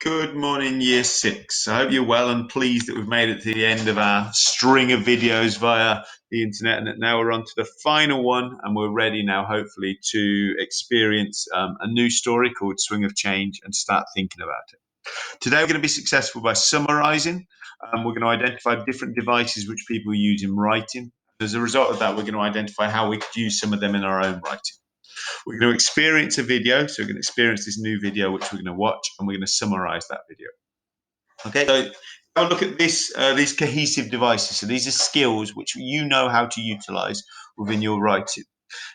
Good morning, year six. I hope you're well and pleased that we've made it to the end of our string of videos via the internet. And that now we're on to the final one, and we're ready now, hopefully, to experience a new story called Swing of Change and start thinking about it. Today, we're going to be successful by summarizing. We're going to identify different devices which people use in writing. As a result of that, we're going to identify how we could use some of them in our own writing. We're going to experience a video, so we're going to experience this new video which we're going to watch, and we're going to summarize that video. Okay, so have a look at these cohesive devices. So these are skills which you know how to utilize within your writing.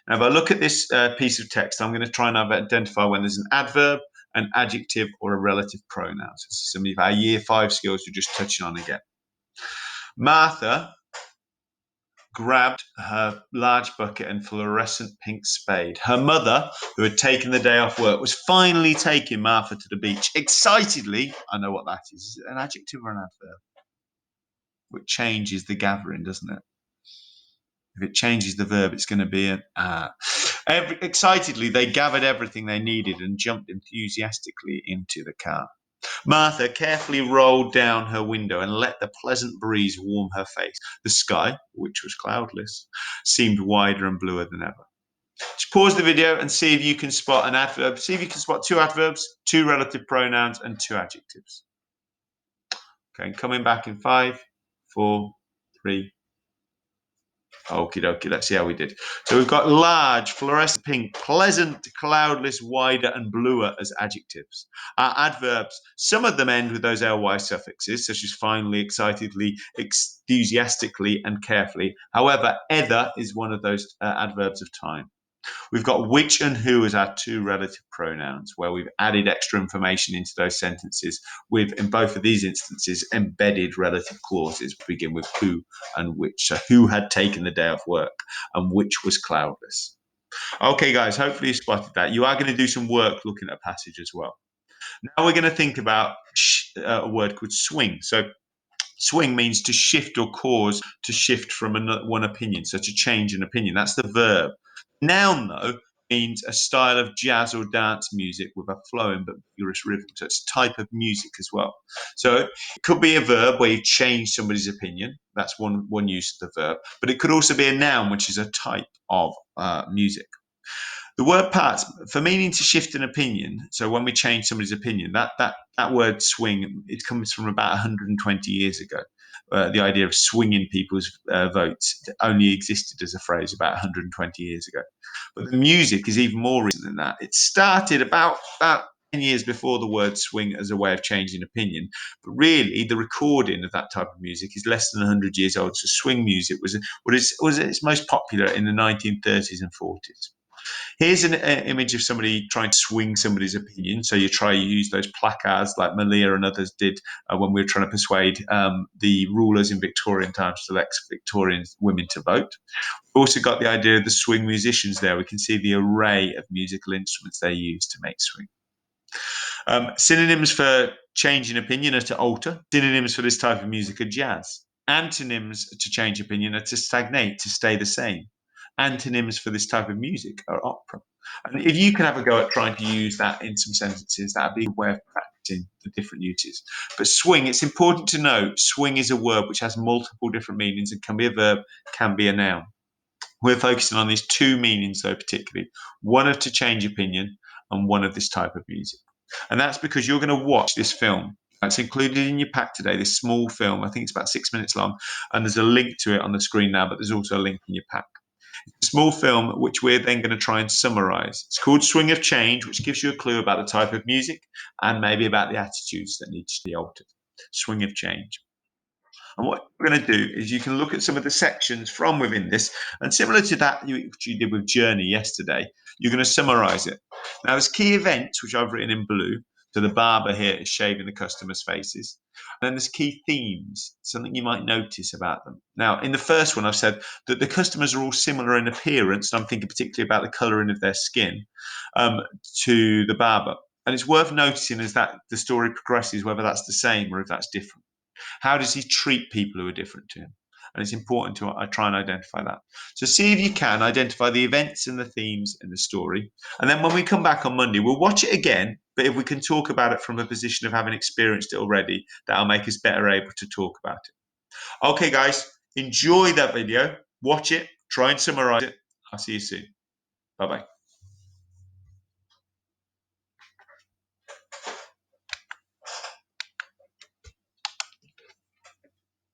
Now, if I look at this piece of text, I'm going to try and identify when there's an adverb, an adjective, or a relative pronoun. So this is some of our year five skills we're just touching on again. Martha grabbed her large bucket and fluorescent pink spade. Her mother, who had taken the day off work, was finally taking Martha to the beach. Excitedly, I know what that is. Is it an adjective or an adverb? Which changes the gathering, doesn't it? If it changes the verb, it's going to be an excitedly, they gathered everything they needed and jumped enthusiastically into the car. Martha carefully rolled down her window and let the pleasant breeze warm her face. The sky, which was cloudless, seemed wider and bluer than ever. Just pause the video and see if you can spot an adverb. See if you can spot two adverbs, two relative pronouns, and two adjectives. Okay, coming back in 5, 4, 3. Okie dokie, let's see how we did. So we've got large, fluorescent pink, pleasant, cloudless, wider, and bluer as adjectives. Our adverbs, some of them end with those ly suffixes, such as finally, excitedly, enthusiastically, and carefully. However, either is one of those adverbs of time. We've got which and who as our two relative pronouns, where we've added extra information into those sentences with, in both of these instances, embedded relative clauses. We begin with who and which. So who had taken the day off work and which was cloudless. Okay, guys, hopefully you spotted that. You are going to do some work looking at a passage as well. Now we're going to think about a word called swing. So swing means to shift or cause to shift from one opinion, so to change an opinion. That's the verb. Noun, though, means a style of jazz or dance music with a flowing but vigorous rhythm. So it's a type of music as well. So it could be a verb where you change somebody's opinion. That's one use of the verb. But it could also be a noun, which is a type of music. The word parts for meaning to shift an opinion. So when we change somebody's opinion, that word swing, it comes from about 120 years ago. The idea of swinging people's votes only existed as a phrase about 120 years ago. But the music is even more recent than that. It started about 10 years before the word swing as a way of changing opinion. But really, the recording of that type of music is less than 100 years old. So swing music was its most popular in the 1930s and 40s. Here's an image of somebody trying to swing somebody's opinion. So you use those placards like Malia and others did when we were trying to persuade the rulers in Victorian times to elect Victorian women to vote. We've also got the idea of the swing musicians there. We can see the array of musical instruments they use to make swing. Synonyms for changing opinion are to alter. Synonyms for this type of music are jazz. Antonyms to change opinion are to stagnate, to stay the same. Antonyms for this type of music are opera. And if you can have a go at trying to use that in some sentences, that'd be a way of practicing the different uses. But swing, it's important to know, swing is a word which has multiple different meanings and can be a verb, can be a noun. We're focusing on these two meanings, though, particularly one of to change opinion and one of this type of music. And that's because you're going to watch this film. It's included in your pack today, this small film. I think it's about 6 minutes long, and there's a link to it on the screen now, but there's also a link in your pack. It's a small film which we're then going to try and summarize. It's called Swing of Change, which gives you a clue about the type of music and maybe about the attitudes that need to be altered. Swing of Change. And what we're going to do is you can look at some of the sections from within this, and similar to that which you did with Journey yesterday, you're going to summarize it. Now, there's key events, which I've written in blue. So the barber here is shaving the customers' faces. And then there's key themes, something you might notice about them. Now, in the first one, I've said that the customers are all similar in appearance, and I'm thinking particularly about the colouring of their skin, to the barber. And it's worth noticing as that the story progresses, whether that's the same or if that's different. How does he treat people who are different to him? And it's important to try and identify that. So see if you can identify the events and the themes in the story. And then when we come back on Monday, we'll watch it again But if we can talk about it from a position of having experienced it already, that'll make us better able to talk about it. Okay, guys, enjoy that video. Watch it. Try and summarize it. I'll see you soon. Bye-bye.